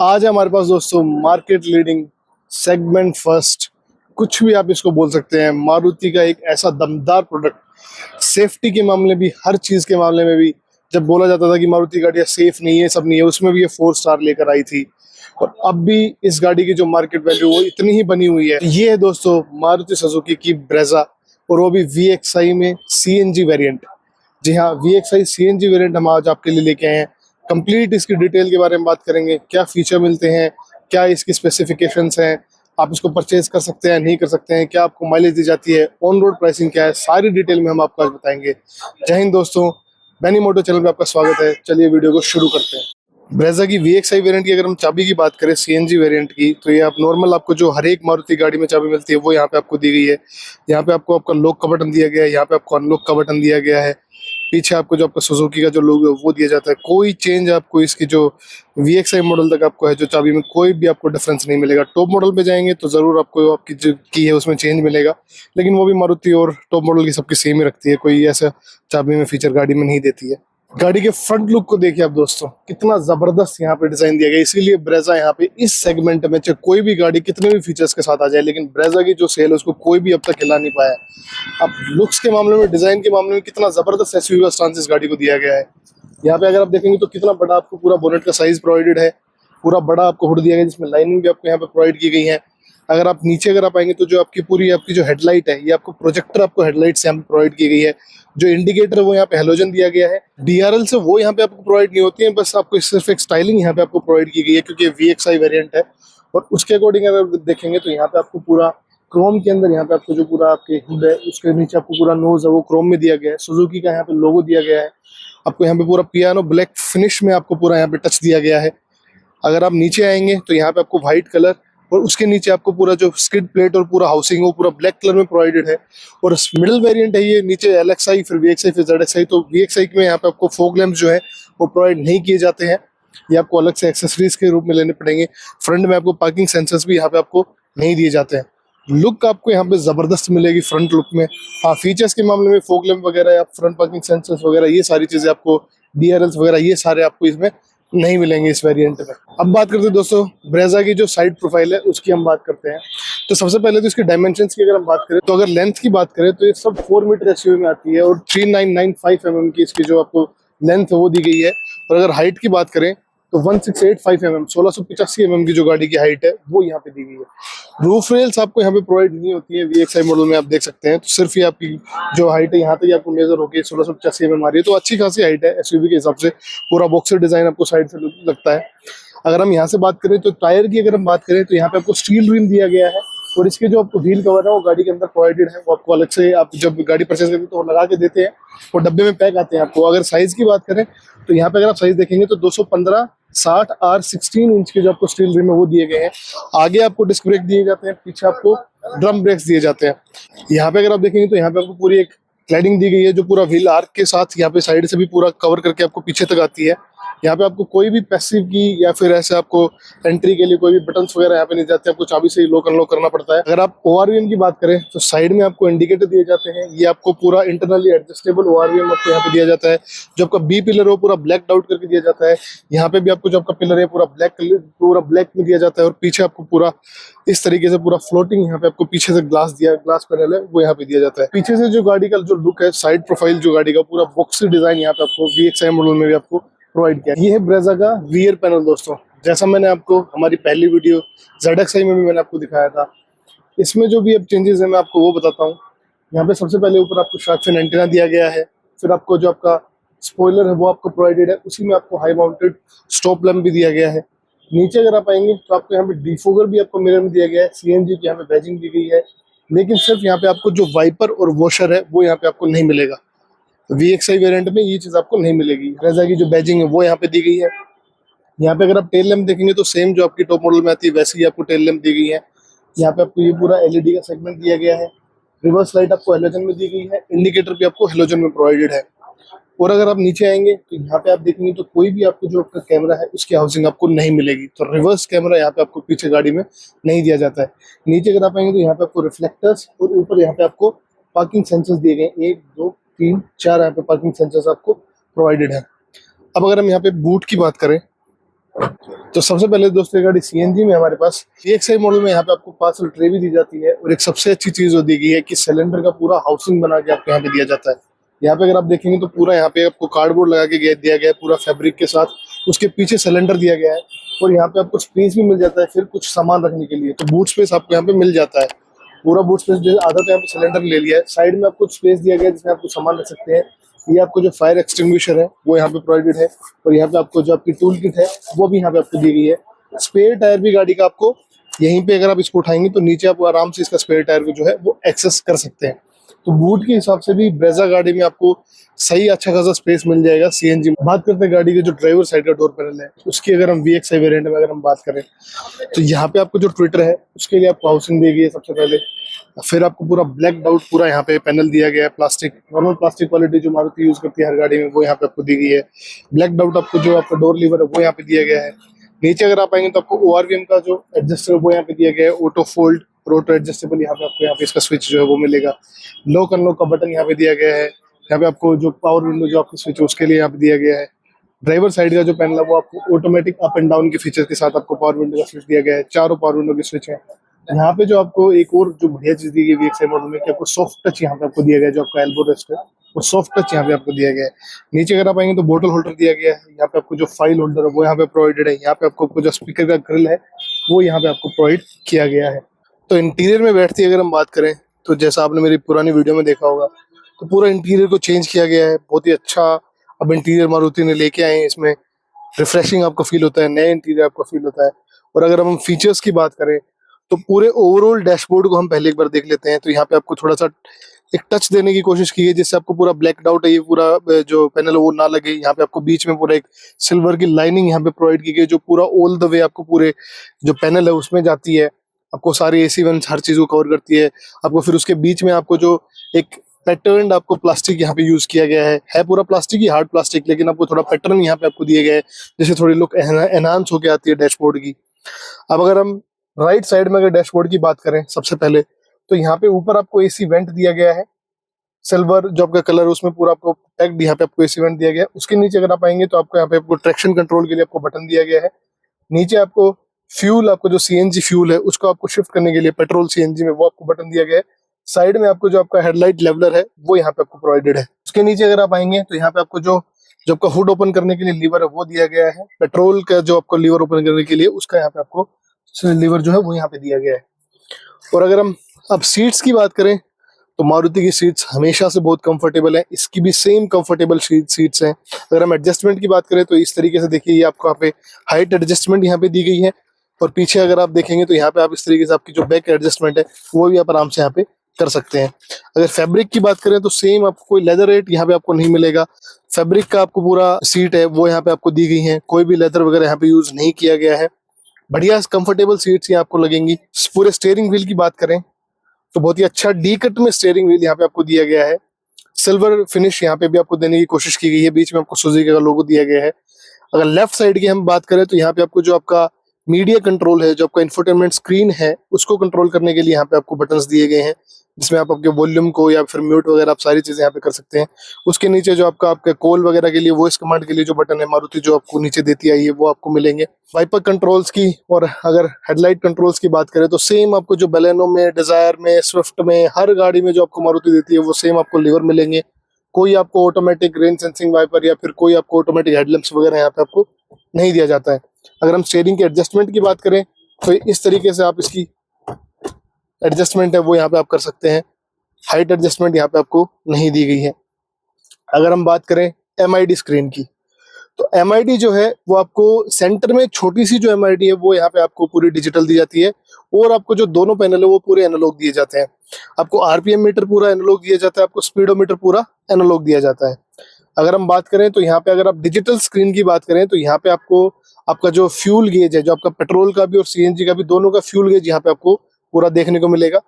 आज है हमारे पास दोस्तों मार्केट लीडिंग सेगमेंट फर्स्ट, कुछ भी आप इसको बोल सकते हैं, मारुति का एक ऐसा दमदार प्रोडक्ट। सेफ्टी के मामले भी, हर चीज के मामले में भी, जब बोला जाता था कि मारुति गाड़ियां सेफ नहीं है, सब नहीं है, उसमें भी ये 4 स्टार लेकर आई थी। और अब भी इस गाड़ी की जो मार्केट वैल्यू वो इतनी ही बनी हुई है। ये है दोस्तों मारुति सुजुकी की ब्रेजा, और वो भी VXI में CNG वेरिएंट। जी हाँ, VXI CNG वेरिएंट हम आज आपके लिए लेके आए हैं। कंप्लीट इसकी डिटेल के बारे में बात करेंगे, क्या फीचर मिलते हैं, क्या इसकी स्पेसिफिकेशंस हैं, आप इसको परचेज कर सकते हैं नहीं कर सकते हैं, क्या आपको माइलेज दी जाती है, ऑन रोड प्राइसिंग क्या है, सारी डिटेल में हम आपको आज बताएंगे। जय हिंद दोस्तों, बेनी मोटो चैनल पे आपका स्वागत है। चलिए वीडियो को शुरू करते हैं। ब्रेजा की VXI वेरिएंट की अगर हम चाबी की बात करें CNG वेरिएंट की, तो ये आप नॉर्मल आपको जो हर एक मारुति गाड़ी में चाबी मिलती है वो यहाँ पे आपको दी गई है। यहाँ पे आपको आपका लॉक का बटन दिया गया है, यहाँ पे आपको अनलॉक का बटन दिया गया है। पीछे आपको जो आपका सुजुकी का जो लोगो है वो दिया जाता है। कोई चेंज आपको इसकी जो VXI मॉडल तक आपको है जो चाबी में, कोई भी आपको डिफरेंस नहीं मिलेगा। टॉप मॉडल पे जाएंगे तो जरूर आपको आपकी जो की है उसमें चेंज मिलेगा, लेकिन वो भी मारुति और टॉप मॉडल की सबकी सेम ही रखती है, कोई ऐसा चाबी में फीचर गाड़ी में नहीं देती है। गाड़ी के फ्रंट लुक को देखिए आप दोस्तों, कितना जबरदस्त यहाँ पे डिजाइन दिया गया। इसीलिए ब्रेजा यहाँ पे इस सेगमेंट में, चाहे कोई भी गाड़ी कितने भी फीचर्स के साथ आ जाए, लेकिन ब्रेजा की जो सेल है उसको कोई भी अब तक हिला नहीं पाया है। अब लुक्स के मामले में, डिजाइन के मामले में कितना जबरदस्त एसयूवी का स्टांस इस गाड़ी को दिया गया है। यहाँ पे अगर आप देखेंगे तो कितना बड़ा आपको पूरा बोनेट का साइज प्रोवाइडेड है, पूरा बड़ा आपको हुड दिया गया जिसमें लाइनिंग भी आपको यहाँ पे प्रोवाइड की गई है। अगर आप नीचे अगर आप आएंगे तो जो आपकी पूरी आपकी जो हेडलाइट है, ये आपको प्रोजेक्टर आपको हेडलाइट से यहाँ पे प्रोवाइड की गई है। जो इंडिकेटर है वो यहाँ पे हेलोजन दिया गया है। DRL से वो यहाँ पे आपको प्रोवाइड नहीं होती है, बस आपको सिर्फ एक स्टाइलिंग यहाँ पे आपको प्रोवाइड की गई है क्योंकि VXI वेरिएंट है। और उसके अकॉर्डिंग अगर देखेंगे तो यहाँ पे आपको पूरा क्रोम के अंदर यहाँ पे आपको जो पूरा आपके हुड है उसके नीचे आपको पूरा नोज है वो क्रोम में दिया गया है। सुजुकी का यहाँ पे लोगो दिया गया है। आपको यहाँ पे पूरा पियानो ब्लैक फिनिश में आपको पूरा यहाँ पे टच दिया गया है। अगर आप नीचे आएंगे तो यहाँ पे आपको व्हाइट कलर और उसके नीचे आपको पूरा जो स्किड प्लेट और पूरा हाउसिंग वो पूरा ब्लैक कलर में प्रोवाइडेड है। और मिडिल वेरिएंट है ये, नीचे LXI फिर VXI फिर ZXI। तो VXI में यहाँ पे आपको फॉग लैंप्स जो है वो प्रोवाइड नहीं किए जाते हैं, ये आपको अलग से एक्सेसरीज के रूप में लेने पड़ेंगे। फ्रंट में आपको पार्किंग सेंसर्स भी यहाँ पे आपको नहीं दिए जाते हैं। लुक आपको यहाँ पे जबरदस्त मिलेगी फ्रंट लुक में। हाँ, फीचर्स के मामले में फॉग लैंप वगैरह या फ्रंट पार्किंग सेंसर्स वगैरह ये सारी चीजें आपको, DRLs वगैरह ये सारे आपको इसमें नहीं मिलेंगे इस वेरिएंट में। अब बात करते हैं दोस्तों ब्रेजा की जो साइड प्रोफाइल है उसकी हम बात करते हैं। तो सबसे पहले तो इसके डायमेंशंस की अगर हम बात करें तो अगर लेंथ की बात करें तो ये सब 4 मीटर एसयूवी में आती है और 3995 mm की इसकी जो आपको लेंथ है वो दी गई है। और अगर हाइट की बात करें तो 1685 mm 1685 mm की जो गाड़ी की हाइट है वो यहाँ पे दी गई है। रूफ रेल्स आपको यहाँ पे प्रोवाइड नहीं होती है VXI मॉडल में, आप देख सकते हैं। तो सिर्फ ये आपकी जो हाइट है यहाँ तक आपको मेजर होकर 1685 mm आ रही है, तो अच्छी खासी हाइट है एसयूवी के हिसाब से। पूरा बॉक्सर डिजाइन आपको साइड से लगता है। अगर हम यहाँ से बात करें तो टायर की अगर हम बात करें तो यहाँ पे आपको स्टील रिम दिया गया है। और इसके जो आपको व्हील कवर है वो गाड़ी के अंदर प्रोवाइडेड है, वो आपको अलग से आप जब गाड़ी परचेज करते हैं तो वो लगा के देते हैं, वो डब्बे में पैक आते हैं आपको। अगर साइज की बात करें तो यहाँ पे अगर आप साइज देखेंगे तो 215/60R16 इंच के जो आपको स्टील रिम है वो दिए गए हैं। आगे आपको डिस्क ब्रेक दिए जाते हैं, पीछे आपको ड्रम ब्रेक्स दिए जाते हैं। यहाँ पे अगर आप देखेंगे तो यहाँ पे आपको पूरी एक क्लैडिंग दी गई है जो पूरा व्हील आर्क के साथ यहाँ पे साइड से भी पूरा कवर करके आपको पीछे तक आती है। यहाँ पे आपको कोई भी पैसिव की या फिर ऐसे आपको एंट्री के लिए कोई भी बटन्स वगैरह यहाँ पे नहीं जाते, आपको चाबी से ही लॉक अनलॉक करना पड़ता है। अगर आप ORVM की बात करें तो साइड में आपको इंडिकेटर दिए जाते हैं। ये आपको पूरा इंटरनली एडजस्टेबल ORVM आपको यहाँ पे दिया जाता है। जो आपका B पिलर है वो पूरा ब्लैक आउट करके दिया जाता है। यहाँ पे भी आपको जो आपका पिलर है पूरा ब्लैक में दिया जाता है। और पीछे आपको पूरा इस तरीके से पूरा फ्लोटिंग यहाँ पे आपको पीछे से ग्लास पैनल है वो यहाँ पे दिया जाता है। पीछे से जो गाड़ी का जो लुक है, साइड प्रोफाइल जो गाड़ी का पूरा बॉक्सी डिजाइन यहाँ पे आपको VXI मॉडल में भी आपको प्रोवाइड किया। ये है ब्रेजा का रियर पैनल दोस्तों। जैसा मैंने आपको हमारी पहली वीडियो ZXI में भी मैंने आपको दिखाया था, इसमें जो भी अब चेंजेस है मैं आपको वो बताता हूँ। यहाँ पे सबसे पहले ऊपर आपको शार्क फिन एंटीना दिया गया है। फिर आपको जो आपका स्पॉइलर है वो आपको प्रोवाइडेड है, उसी में आपको हाई माउंटेड स्टॉप लैम्प भी दिया गया है। नीचे अगर आप आएंगे तो आपको यहाँ पे डिफोगर भी आपको मिरर में दिया गया है। CNG की यहाँ पे बैजिंग दी गई है, लेकिन सिर्फ यहाँ पे आपको जो वाइपर और वॉशर है वो यहाँ पे आपको नहीं मिलेगा। VXI वेरिएंट में ये चीज आपको नहीं मिलेगी। ब्रेजा की जो बैजिंग है वो यहाँ पे दी गई है। यहाँ पे अगर आप टेल लैम्प देखेंगे तो सेम जो आपकी टॉप मॉडल में आती है वैसी ही आपको टेल लैम्प दी गई है। यहाँ पे आपको ये पूरा LED का सेगमेंट दिया गया है। रिवर्स लाइट आपको हेलोजन में दी गई है, इंडिकेटर भी आपको हेलोजन में प्रोवाइडेड है। और अगर आप नीचे आएंगे तो यहाँ पे आप देखेंगे तो कोई भी आपको जो आपका कैमरा है उसकी हाउसिंग आपको नहीं मिलेगी। तो रिवर्स कैमरा यहाँ पे आपको पीछे गाड़ी में नहीं दिया जाता है। नीचे अगर आप आएंगे तो यहाँ पे आपको रिफ्लेक्टर्स और ऊपर यहाँ पे आपको पार्किंग सेंसर्स दिए गए, 1 2 3 4 यहाँ पे पार्किंग सेंसर्स आपको प्रोवाइडेड है। अब अगर हम यहाँ पे बूट की बात करें तो सबसे पहले दोस्तों ये गाड़ी सीएनजी में हमारे पास EXI मॉडल में यहाँ पे आपको पार्सल ट्रे भी दी जाती है, और एक सबसे अच्छी चीज जो दी गई है कि सिलेंडर का पूरा हाउसिंग बना के आपको यहाँ पे दिया जाता है। यहाँ पे अगर आप देखेंगे तो पूरा यहाँ पे आपको कार्डबोर्ड लगा के दिया गया है पूरा फैब्रिक के साथ, उसके पीछे सिलेंडर दिया गया है, और यहाँ पे आपको स्पेस भी मिल जाता है फिर कुछ सामान रखने के लिए, तो बूट स्पेस आपको यहाँ पे मिल जाता है। पूरा बूट स्पेस जो आधा तो यहाँ पे सिलेंडर ले लिया है, साइड में आपको स्पेस दिया गया है जिसमें आपको सामान रख सकते हैं। ये आपको जो फायर एक्सटिंग्विशर है वो यहाँ पे प्रोवाइडेड है, और यहाँ पे आपको जो आपकी टूल किट है वो भी यहाँ पे आपको दी गई है। स्पेयर टायर भी गाड़ी का आपको यहीं पे, अगर आप इसको उठाएंगे तो नीचे आप आराम से इसका स्पेयर टायर को जो है वो एक्सेस कर सकते हैं। तो बूट के हिसाब से भी ब्रेजा गाड़ी में आपको सही अच्छा खासा स्पेस मिल जाएगा सीएनजी में। बात करते हैं गाड़ी के जो ड्राइवर साइड का डोर पैनल है उसकी, अगर हम VXI वेरिएंट में अगर हम बात करें तो यहाँ पे आपको जो ट्विटर है उसके लिए आपको हाउसिंग दी गई है सबसे पहले। फिर आपको पूरा ब्लैक आउट पूरा यहाँ पे पैनल दिया गया है, प्लास्टिक नॉर्मल प्लास्टिक क्वालिटी जो मारुति यूज करती है हर गाड़ी में वो यहाँ पे आपको दी गई है। ब्लैक आउट आपको जो आपका डोर लीवर है वो यहाँ पे दिया गया है। नीचे अगर आप आएंगे तो आपको ORVM का जो एडजस्टर है वो यहाँ पे दिया गया है, ऑटो फोल्ड रोटर एडजस्टेबल यहाँ पे इसका स्विच जो है वो मिलेगा। लॉक अनलॉक का बटन यहाँ पे दिया गया है। यहाँ पे आपको जो पावर विंडो जो आपकी स्विच है उसके लिए यहाँ पे दिया गया है। ड्राइवर साइड का जो पैनल है वो आपको ऑटोमेटिक अप एंड डाउन के फीचर के साथ आपको पावर विंडो का स्विच दिया गया है, चारों पावर विंडो के स्विच है। यहाँ पे जो आपको एक और जो बढ़िया चीज दी गई VXI मॉडल में कि आपको सॉफ्ट टच यहाँ पे आपको दिया गया है, जो आपका एल्बो रेस्ट है वो सॉफ्ट टच यहाँ पे आपको दिया गया है। नीचे अगर आप आएंगे तो बोतल होल्डर दिया गया है, यहाँ पे आपको जो फाइल होल्डर है वो यहाँ पे प्रोवाइडेड है। यहाँ पे आपको जो स्पीकर का ग्रिल है वो यहाँ पे आपको प्रोवाइड किया गया है। तो इंटीरियर में बैठती है अगर हम बात करें तो जैसा आपने मेरी पुरानी वीडियो में देखा होगा तो पूरा इंटीरियर को चेंज किया गया है, बहुत ही अच्छा अब इंटीरियर मारुति ने लेके आए हैं। इसमें रिफ्रेशिंग आपको फील होता है, नया इंटीरियर आपको फील होता है। और अगर हम फीचर्स की बात करें तो पूरे ओवरऑल डैशबोर्ड को हम पहले एक बार देख लेते हैं। तो यहाँ पे आपको थोड़ा सा एक टच देने की कोशिश की है जिससे आपको पूरा ब्लैक आउट है ये पूरा जो पैनल है वो ना लगे। यहाँ पे आपको बीच में पूरा एक सिल्वर की लाइनिंग यहाँ पे प्रोवाइड की गई जो पूरा ऑल द वे आपको पूरे जो पैनल है उसमें जाती है, आपको सारी AC वेंट्स हर चीज को कवर करती है। आपको फिर उसके बीच में आपको जो एक पैटर्न आपको प्लास्टिक यहाँ पे यूज किया गया है पूरा प्लास्टिक ही, हार्ड प्लास्टिक, लेकिन आपको थोड़ा पैटर्न यहाँ पे आपको दिए गए हैं जैसे थोड़ी लुक एनहांस होके आती है डैशबोर्ड की। अब अगर हम राइट साइड में अगर डैशबोर्ड की बात करें सबसे पहले तो यहाँ पे ऊपर आपको AC वेंट दिया गया है, सिल्वर जो आपका कलर है उसमें पूरा आपको पैक्ड यहाँ पे आपको AC वेंट दिया गया है। उसके नीचे अगर आप आएंगे तो आपको यहाँ पे आपको ट्रैक्शन कंट्रोल के लिए आपको बटन दिया गया है। नीचे आपको फ्यूल, आपको जो CNG फ्यूल है उसको आपको शिफ्ट करने के लिए पेट्रोल CNG में वो आपको बटन दिया गया है। साइड में आपको जो आपका हेडलाइट लेवलर है वो यहाँ पे आपको प्रोवाइडेड है। उसके नीचे अगर आप आएंगे तो यहाँ पे आपको जो जो आपका हुड ओपन करने के लिए लीवर है वो दिया गया है। पेट्रोल का जो आपको लीवर ओपन करने के लिए उसका यहाँ पे आपको लीवर जो है वो यहाँ पे दिया गया है। और अगर हम अब सीट्स की बात करें तो मारुति की सीट्स हमेशा से बहुत कंफर्टेबल है, इसकी भी सेम कंफर्टेबल सीट्स हैं। अगर हम एडजस्टमेंट की बात करें तो इस तरीके से देखिए ये आपको यहाँ पे हाइट एडजस्टमेंट यहाँ पे दी गई है, और पीछे अगर आप देखेंगे तो यहाँ पे आप इस तरीके से आपकी जो बैक एडजस्टमेंट है वो भी आप आराम से यहाँ पे कर सकते हैं। अगर फैब्रिक की बात करें तो सेम आपको कोई लेदर रेट यहाँ पे आपको नहीं मिलेगा। फैब्रिक का आपको पूरा सीट है वो यहाँ पे आपको दी गई है, कोई भी लेदर वगैरह यहाँ पे यूज नहीं किया गया है। बढ़िया कंफर्टेबल सीट्स यहाँ आपको लगेंगी। पूरे स्टीयरिंग व्हील की बात करें तो बहुत ही अच्छा डी कट में स्टीयरिंग व्हील यहाँ पे आपको दिया गया है। सिल्वर फिनिश यहाँ पे भी आपको देने की कोशिश की गई है, बीच में आपको सुजुकी का लोगो दिया गया है। अगर लेफ्ट साइड की हम बात करें तो यहाँ पे आपको जो आपका मीडिया कंट्रोल है, जो आपका इंफोटेनमेंट स्क्रीन है उसको कंट्रोल करने के लिए यहाँ पे आपको बटन्स दिए गए हैं जिसमें आप आपके वॉल्यूम को या फिर म्यूट वगैरह आप सारी चीजें यहाँ पे कर सकते हैं। उसके नीचे जो आपका कॉल वगैरह के लिए वॉइस कमांड के लिए जो बटन है मारुति जो आपको नीचे देती आई है वो आपको मिलेंगे। वाइपर कंट्रोल्स की और अगर हेडलाइट कंट्रोल्स की बात करें तो सेम आपको जो बेलेनो में, डिजायर में, स्विफ्ट में, हर गाड़ी में जो आपको मारुति देती है वो सेम आपको लीवर मिलेंगे। कोई आपको ऑटोमेटिक रेन सेंसिंग वाइपर या फिर कोई आपको ऑटोमेटिक हेडलैम्प्स वगैरह यहाँ पे आपको नहीं दिया जाता है। अगर हम स्टीयरिंग के एडजस्टमेंट की बात करें तो इस तरीके से आप इसकी एडजस्टमेंट है वो यहाँ पे आप कर सकते हैं। हाइट एडजस्टमेंट यहाँ पे आपको नहीं दी गई है। अगर हम बात करें MID स्क्रीन की तो MID जो है वो आपको सेंटर में छोटी सी जो MID है वो यहाँ पे आपको पूरी डिजिटल दी जाती है, और आपको जो दोनों पैनल है वो पूरे एनालॉग दिए जाते हैं। आपको RPM मीटर पूरा एनालॉग दिया जाता है, आपको स्पीडोमीटर पूरा एनालॉग दिया जाता है। अगर हम बात करें तो यहाँ पे अगर आप डिजिटल स्क्रीन की बात करें तो यहाँ पे आपको आपका जो फ्यूल गेज है, जो आपका पेट्रोल का भी और CNG का भी दोनों का फ्यूल गेज यहाँ पे आपको पूरा देखने को मिलेगा।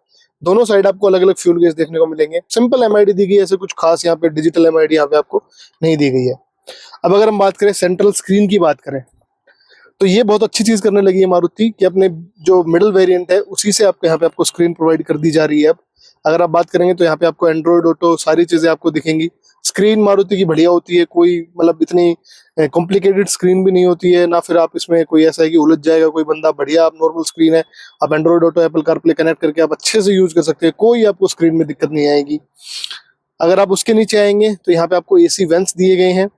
दोनों साइड आपको अलग अलग फ्यूल गेज देखने को मिलेंगे। सिंपल MID दी गई है, ऐसे कुछ खास यहाँ पे डिजिटल MID यहाँ पे आपको नहीं दी गई है। अब अगर हम बात करें सेंट्रल स्क्रीन की बात करें तो ये बहुत अच्छी चीज करने लगी है मारुति कि अपने जो मिडिल वेरिएंट है उसी से आपको यहाँ पे आपको स्क्रीन प्रोवाइड कर दी जा रही है। अब अगर आप बात करेंगे तो यहाँ पे आपको एंड्रॉइड ऑटो सारी चीजें आपको दिखेंगी। स्क्रीन मारुति की बढ़िया होती है, कोई मतलब इतनी कॉम्प्लिकेटेड स्क्रीन भी नहीं होती है ना, फिर आप इसमें कोई ऐसा है कि उलझ जाएगा कोई बंदा। बढ़िया आप नॉर्मल स्क्रीन है, आप Android auto Apple CarPlay connect करके आप अच्छे से यूज कर सकते हैं, कोई आपको स्क्रीन में दिक्कत नहीं आएगी। अगर आप उसके नीचे आएंगे तो यहाँ पे आपको एसी वेंट्स दिए गए हैं।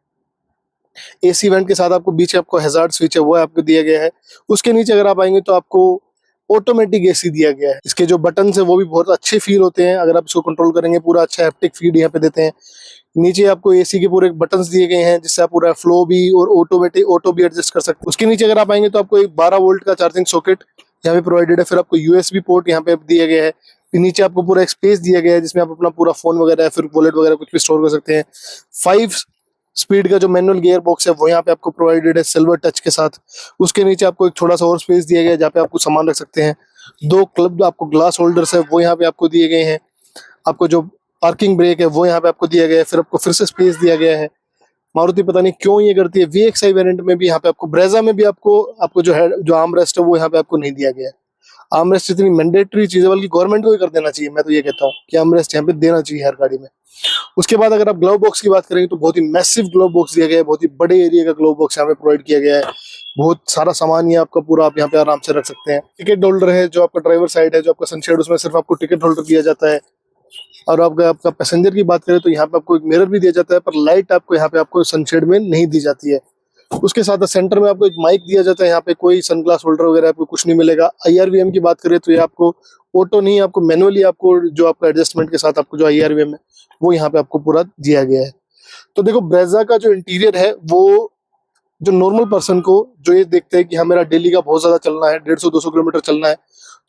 एसी वेंट के साथ आपको बीच आपको हैजार्ड स्विच है वो आपको दिया गया है। उसके नीचे अगर आप आएंगे तो आपको ऑटोमेटिक एसी दिया गया है। इसके जो बटन है वो भी बहुत अच्छे फील होते हैं, अगर आप इसको कंट्रोल करेंगे पूरा अच्छा हैप्टिक फीड यहाँ पे देते हैं। नीचे आपको एसी के पूरे बटन्स दिए गए हैं जिससे आप पूरा फ्लो भी और ऑटोमेटिक ऑटो भी एडजस्ट कर सकते हैं। उसके नीचे अगर आप आएंगे तो आपको एक 12 वोल्ट का चार्जिंग सॉकेट यहाँ पे प्रोवाइडेड है। फिर आपको यूएसबी पोर्ट यहाँ पे दिया गया है। फिर नीचे आपको पूरा एक स्पेस दिया गया है जिसमें आप अपना पूरा फोन वगैरह फिर वॉलेट वगैरह कुछ भी स्टोर कर सकते हैं। 5 स्पीड का जो मैनुअल गियर बॉक्स है वो यहाँ पे आपको प्रोवाइडेड है सिल्वर टच के साथ। उसके नीचे आपको एक थोड़ा सा और स्पेस दिया गया है जहाँ पे आपको सामान रख सकते हैं। 2 क्लब आपको ग्लास होल्डर्स है वो यहाँ पे आपको दिए गए हैं। आपको जो पार्किंग ब्रेक है वो यहाँ पे आपको दिया गया है। फिर आपको फिर से स्पेस दिया गया है। मारुति पता नहीं क्यों ये करती है, VXI वेरिएंट में भी यहाँ पे आपको, ब्रेजा में भी आपको जो है जो आर्म रेस्ट है वो यहाँ पे आपको नहीं दिया गया है। आर्म रेस्ट इतनी मैंडेटरी चीज है, बल्कि गवर्नमेंट को ही कर देना चाहिए। मैं तो ये कहता हूँ कि आर्म रेस्ट यहाँ पे देना चाहिए हर गाड़ी में। उसके बाद अगर आप ग्लव बॉक्स की बात करेंगे तो बहुत ही मैसिव ग्लव बॉक्स दिया गया है, बहुत ही बड़े एरिया का ग्लव बॉक्स यहाँ पे प्रोवाइड किया गया है। बहुत सारा सामान ये आपका पूरा आप यहाँ पे आराम से रख सकते हैं। टिकट होल्डर है, जो आपका ड्राइवर साइड है, जो आपका सनशेड, उसमें सिर्फ आपको टिकट होल्डर दिया जाता है। और आपका पैसेंजर की बात करें तो यहाँ पे आपको एक मिरर भी दिया जाता है, पर लाइट आपको यहाँ पे आपको सनशेड में नहीं दी जाती है। उसके साथ सेंटर में आपको एक माइक दिया जाता है, यहाँ पे कोई सनग्लास होल्डर वगैरह आपको कुछ नहीं मिलेगा। IRVM की बात करें तो ये आपको ऑटो नहीं, आपको मैनुअली आपको जो आपका एडजस्टमेंट के साथ आपको जो IRVM है वो यहाँ पे आपको पूरा दिया गया है। तो देखो ब्रेजा का जो इंटीरियर है वो जो नॉर्मल पर्सन को जो ये देखते हैं कि हाँ मेरा डेली का बहुत ज्यादा चलना है, 150-200 किलोमीटर चलना है,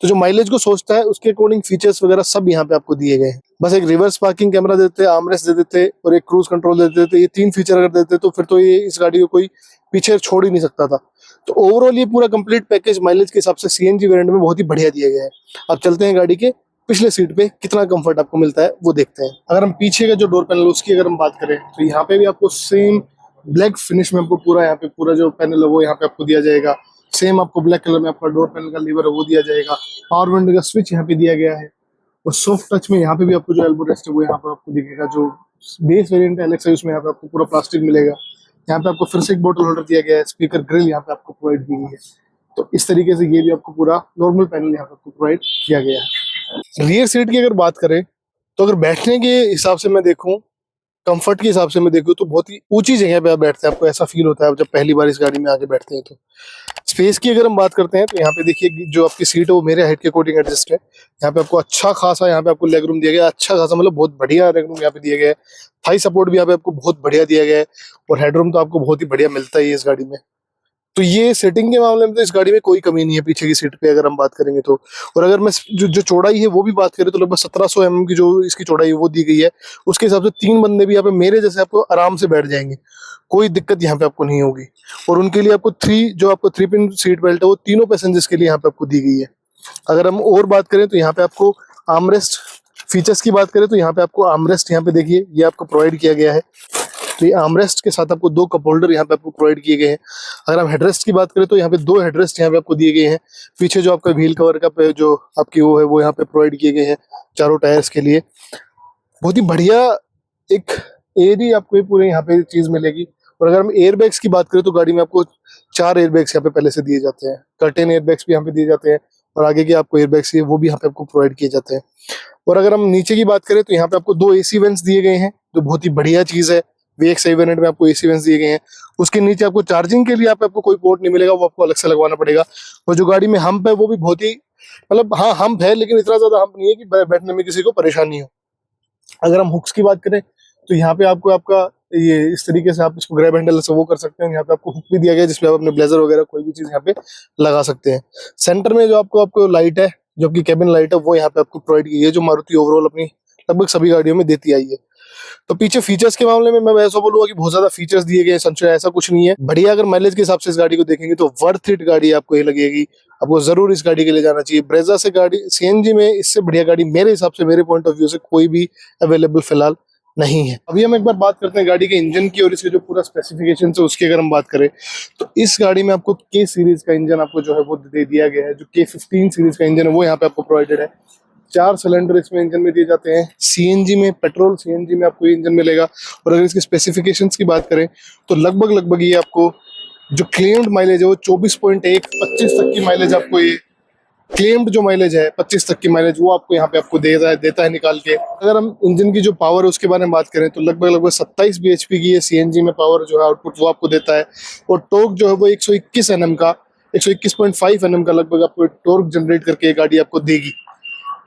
तो जो माइलेज को सोचता है उसके अकॉर्डिंग फीचर्स वगैरह सब यहाँ पे आपको दिए गए हैं। बस एक रिवर्स पार्किंग कैमरा देते, आर्मरेस्ट दे देते और एक क्रूज कंट्रोल दे देते। ये 3 फीचर अगर देते तो फिर तो ये इस गाड़ी को कोई पीछे छोड़ ही नहीं सकता था। तो ओवरऑल ये पूरा कंप्लीट पैकेज माइलेज के हिसाब से CNG वेरिएंट में बहुत ही बढ़िया दिया गया है। अब चलते हैं गाड़ी के पिछले सीट पे कितना कंफर्ट आपको मिलता है वो देखते हैं। अगर हम पीछे का जो डोर पैनल उसकी अगर हम बात करें तो यहाँ पे भी आपको सेम ब्लैक फिनिश में आपको पूरा यहाँ पे पूरा जो पैनल है वो यहाँ पे आपको दिया जाएगा। सेम आपको ब्लैक कलर में आपका डोर पैनल का लीवर है वो दिया जाएगा। पावर विंडो का स्विच यहाँ पे दिया गया है। और सॉफ्ट टच में यहाँ पे भी आपको जो एल्बो रेस्ट है वो यहाँ पे आपको दिखेगा। जो बेस वेरिएंट है LX है उसमें यहाँ पे आपको पूरा प्लास्टिक मिलेगा। यहाँ पे आपको फिर से एक बोतल होल्डर दिया गया है। स्पीकर ग्रिल यहाँ पे आपको प्रोवाइड की गई है। तो इस तरीके से ये भी आपको पूरा नॉर्मल पैनल यहाँ पे आपको प्रोवाइड किया गया है। रियर सीट की अगर बात करें तो अगर बैठने के हिसाब से मैं देखूं, कंफर्ट के हिसाब से मैं देखूं तो बहुत ही ऊंची जगह पे आप बैठते हैं, आपको ऐसा फील होता है जब पहली बार इस गाड़ी में आके बैठते हैं। तो स्पेस की अगर हम बात करते हैं तो यहाँ पे देखिए जो आपकी सीट है वो मेरे हाइट के अकॉर्डिंग एडजस्ट है। यहाँ पे आपको अच्छा खासा यहाँ पे आपको लेग रूम दिया गया है, अच्छा खासा मतलब बहुत बढ़िया लेग रूम यहाँ पे दिया गया है। थाई सपोर्ट भी यहाँ पे आपको बहुत बढ़िया दिया गया है और हेडरूम तो आपको बहुत ही बढ़िया मिलता है इस गाड़ी में। तो ये सेटिंग के मामले में तो इस गाड़ी में कोई कमी नहीं है पीछे की सीट पे अगर हम बात करेंगे तो। और अगर मैं जो चौड़ाई है वो भी बात करें तो लगभग 1700 mm की जो इसकी चौड़ाई है वो दी गई है। उसके हिसाब से 3 बंदे भी यहाँ पे मेरे जैसे आपको आराम से बैठ जाएंगे, कोई दिक्कत यहाँ पे आपको नहीं होगी। और उनके लिए आपको 3 पिन सीट बेल्ट है वो तीनों पैसेंजर्स के लिए यहाँ पे आपको दी गई है। अगर हम और बात करें तो यहाँ पे आपको आर्मरेस्ट फीचर्स की बात करें तो यहाँ पे आपको आर्मरेस्ट यहाँ पे देखिए ये आपको प्रोवाइड किया गया है। तो ये आर्मरेस्ट के साथ आपको 2 कप होल्डर यहाँ पे आपको प्रोवाइड किए गए हैं। अगर हम हेडरेस्ट की बात करें तो यहाँ पे 2 हेडरेस्ट यहाँ पे आपको दिए गए हैं। पीछे जो आपका व्हील कवर का जो आपकी वो है वो यहाँ पे प्रोवाइड किए गए हैं चारों टायर्स के लिए। बहुत ही बढ़िया एक एयरी आपको पूरे यहाँ पे चीज मिलेगी। और अगर हम एयरबैग्स की बात करें तो गाड़ी में आपको 4 एयरबैग्स यहाँ पे पहले से दिए जाते हैं। कर्टेन एयरबैग्स भी यहाँ पे दिए जाते हैं और आगे के आपको एयरबैग्स वो भी यहाँ पे आपको प्रोवाइड किए जाते हैं। और अगर हम नीचे की बात करें तो यहाँ पे आपको 2 AC वेंट्स दिए गए हैं जो बहुत ही बढ़िया चीज है। VXI वेरिएंट में आपको AC वेंट्स दिए गए हैं। उसके नीचे आपको चार्जिंग के लिए आपको कोई पोर्ट नहीं मिलेगा, वो आपको अलग से लगवाना पड़ेगा। और जो गाड़ी में हम्प है वो भी बहुत ही मतलब हाँ हम्प है लेकिन इतना ज्यादा हम्प नहीं है कि बैठने में किसी को परेशानी हो। अगर हम हुक्स की बात करें तो यहाँ पे आपको आपका ये इस तरीके से आप इसको ग्रैब हैंडल से वो कर सकते हैं। यहाँ पे आपको हुक भी दिया गया है जिसमें आप अपने ब्लेजर वगैरह कोई भी चीज यहाँ पे लगा सकते हैं। सेंटर में जो आपको लाइट है, जो आपकी कैबिन लाइट है, वो यहाँ पे आपको प्रोवाइड की है, जो मारुति ओवरऑल अपनी लगभग सभी गाड़ियों में देती आई है। तो पीछे फीचर्स के मामले में मैं ऐसा बोलूंगा कि बहुत ज्यादा फीचर्स दिए गए संचय, ऐसा कुछ नहीं है। बढ़िया अगर माइलेज के हिसाब से इस गाड़ी को देखेंगे तो वर्थ इट गाड़ी आपको ये लगेगी, आपको जरूर इस गाड़ी के लिए जाना चाहिए। ब्रेजा से गाड़ी CNG में इससे बढ़िया गाड़ी मेरे हिसाब से, मेरे पॉइंट ऑफ व्यू से कोई भी अवेलेबल फिलहाल नहीं है। अभी हम एक बार बात करते हैं गाड़ी के इंजन की और इसके जो पूरा स्पेसिफिकेशन है उसकी अगर हम बात करें तो इस गाड़ी में आपको K सीरीज का इंजन आपको जो है वो दे दिया गया है। जो K15 सीरीज का इंजन है वो यहाँ पे आपको प्रोवाइडेड है। 4 सिलेंडर इसमें इंजन में दिए जाते हैं। सीएनजी में, पेट्रोल सीएनजी में आपको ये इंजन मिलेगा। और अगर इसकी स्पेसिफिकेशंस की बात करें तो लगभग ये आपको जो क्लेम्ड माइलेज है वो 24.1, 25 तक की माइलेज आपको ये क्लेम्ड जो माइलेज है 25 तक की माइलेज वो आपको यहाँ पे आपको देता है निकाल के। अगर हम इंजन की जो पावर है उसके बारे में बात करें तो लगभग 27 bhp की ये सीएनजी में पावर जो है आउटपुट वो आपको देता है। और टॉर्क जो है वो 121 Nm का 121.5 Nm का लगभग आपको टॉर्क जनरेट करके ये गाड़ी आपको देगी।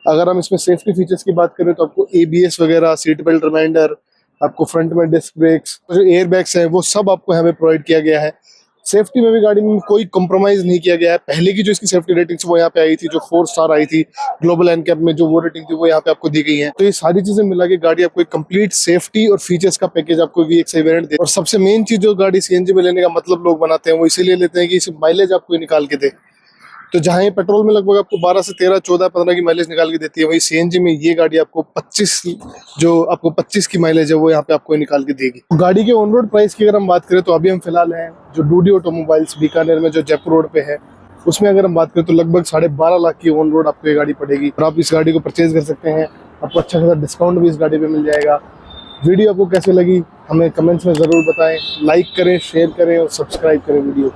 अगर हम इसमें सेफ्टी फीचर्स की बात करें तो आपको एबीएस वगैरह, सीट बेल्ट रिमाइंडर, आपको फ्रंट में डिस्क ब्रेक्स, जो एयर बैग्स हैं वो सब आपको यहाँ पे प्रोवाइड किया गया है। सेफ्टी में भी गाड़ी में कोई कॉम्प्रोमाइज नहीं किया गया है। पहले की जो इसकी सेफ्टी रेटिंग वो यहाँ पे आई थी, जो 4 स्टार आई थी ग्लोबल एनकैप में, जो वो रेटिंग थी वो यहाँ पे आपको दी गई है। तो ये सारी चीजें मिला के गाड़ी आपको एक कंप्लीट सेफ्टी और फीचर्स का पैकेज आपको VXI वेरिएंट दे। और सबसे मेन चीज जो गाड़ी सीएनजी में लेने का मतलब लोग बनाते हैं वो इसीलिए लेते हैं कि इसे माइलेज आपको निकाल के दे। तो जहां ये पेट्रोल में लगभग आपको 12 से 13, 14, 15 की माइलेज निकाल के देती है, वही सीएनजी में ये गाड़ी आपको 25 की माइलेज है वो यहाँ पे आपको निकाल के देगी। गाड़ी के ऑन रोड प्राइस की अगर हम बात करें तो अभी हम फिलहाल हैं जो डूडी ऑटोमोबाइल्स बीकानेर में, जो जयपुर रोड पे है, उसमें अगर हम बात करें तो लगभग 12.5 लाख की ऑन रोड आपको ये गाड़ी पड़ेगी। और आप इस गाड़ी को परचेज कर सकते हैं, आपको अच्छा खासा डिस्काउंट भी इस गाड़ी पे मिल जाएगा। वीडियो आपको कैसे लगी हमें कमेंट्स में जरूर बताएं, लाइक करें, शेयर करें और सब्सक्राइब करें वीडियो को।